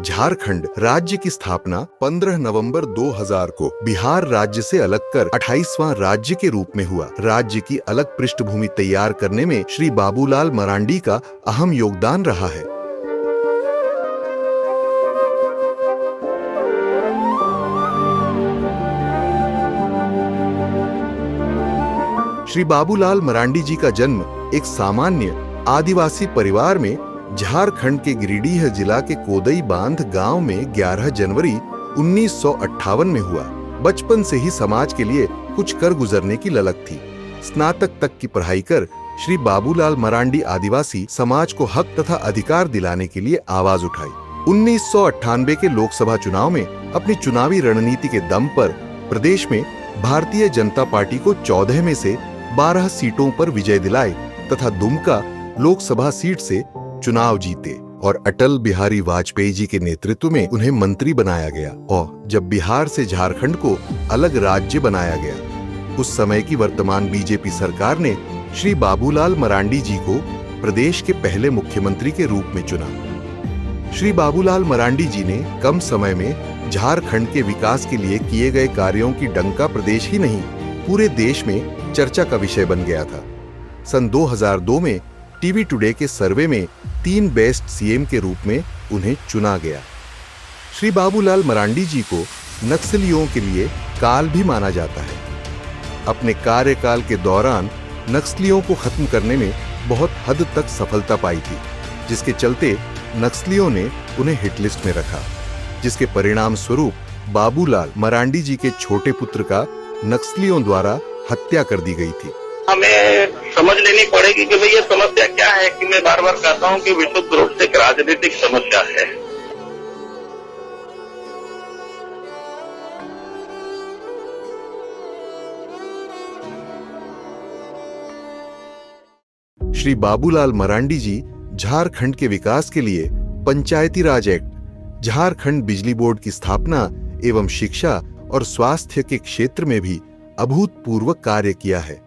झारखंड राज्य की स्थापना 15 नवंबर 2000 को बिहार राज्य से अलग कर 28वां राज्य के रूप में हुआ। राज्य की अलग पृष्ठभूमि तैयार करने में श्री बाबूलाल मरांडी का अहम योगदान रहा है। श्री बाबूलाल मरांडी जी का जन्म एक सामान्य आदिवासी परिवार में झारखंड के गिरिडीह जिला के कोदई बांध गांव में 11 जनवरी 1958 में हुआ। बचपन से ही समाज के लिए कुछ कर गुजरने की ललक थी। स्नातक तक की पढ़ाई कर श्री बाबूलाल मरांडी आदिवासी समाज को हक तथा अधिकार दिलाने के लिए आवाज उठाई। 1998 के लोकसभा चुनाव में अपनी चुनावी रणनीति के दम पर प्रदेश में भारतीय जनता पार्टी को 14 में से 12 सीटों पर विजय दिलाई तथा दुमका लोकसभा सीट से चुनाव जीते और अटल बिहारी वाजपेयी जी के नेतृत्व में उन्हें मंत्री बनाया गया। और जब बिहार से झारखंड को अलग राज्य बनाया गया, उस समय की वर्तमान बीजेपी सरकार ने श्री बाबूलाल मरांडी जी को प्रदेश के पहले मुख्यमंत्री के रूप में चुना। श्री बाबूलाल मरांडी जी ने कम समय में झारखंड के विकास के लिए किए गए कार्यों की डंका प्रदेश ही नहीं पूरे देश में चर्चा का विषय बन गया था। सन 2002 में टीवी टुडे के सर्वे में 3 बेस्ट सीएम के रूप में उन्हें चुना गया। श्री बाबूलाल मरांडी जी को नक्सलियों के लिए काल भी माना जाता है। अपने कार्यकाल के दौरान नक्सलियों को खत्म करने में बहुत हद तक सफलता पाई थी, जिसके चलते नक्सलियों ने उन्हें हिटलिस्ट में रखा, जिसके परिणाम स्वरूप बाबूलाल मरांडी जी के छोटे पुत्र का नक्सलियों द्वारा हत्या कर दी गई थी। हमें समझ लेनी पड़ेगी कि भाई ये समस्या क्या है, कि मैं बार बार कहता हूं कि विशुद्ध रूप से एक राजनीतिक समस्या है। श्री बाबूलाल मरांडी जी झारखंड के विकास के लिए पंचायती राज एक्ट, झारखंड बिजली बोर्ड की स्थापना एवं शिक्षा और स्वास्थ्य के क्षेत्र में भी अभूतपूर्व कार्य किया है।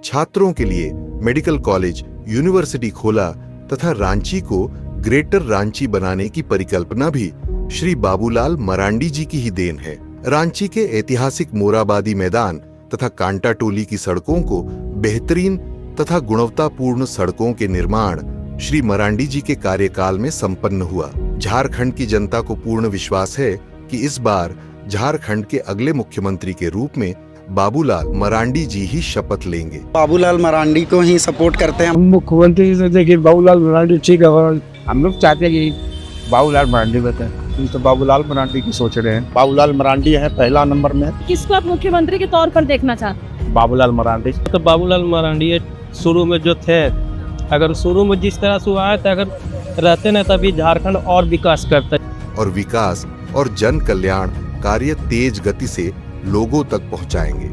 छात्रों के लिए मेडिकल कॉलेज, यूनिवर्सिटी खोला तथा रांची को ग्रेटर रांची बनाने की परिकल्पना भी श्री बाबूलाल मरांडी जी की ही देन है। रांची के ऐतिहासिक मोराबादी मैदान तथा कांटाटोली की सड़कों को बेहतरीन तथा गुणवत्तापूर्ण सड़कों के निर्माण श्री मरांडी जी के कार्यकाल में संपन्न हुआ। झारखंड की जनता को पूर्ण विश्वास है कि इस बार झारखंड के अगले मुख्यमंत्री के रूप में बाबूलाल मरांडी जी ही शपथ लेंगे। बाबूलाल मरांडी को ही सपोर्ट करते हैं। मुख्यमंत्री से देखिए बाबूलाल मरांडी ठीक है, हम लोग चाहते हैं कि बाबूलाल मरांडी बताए, तो बाबूलाल मरांडी की सोच रहे हैं। बाबूलाल मरांडी है पहला नंबर में। किसको आप मुख्यमंत्री के तौर पर देखना चाहते? बाबूलाल मरांडी। तो बाबूलाल मरांडी शुरू में जो थे, अगर शुरू में जिस तरह से आए थे, अगर रहते न तभी झारखंड और विकास करता। और विकास और जन कल्याण कार्य तेज गति से लोगों तक पहुंचाएंगे।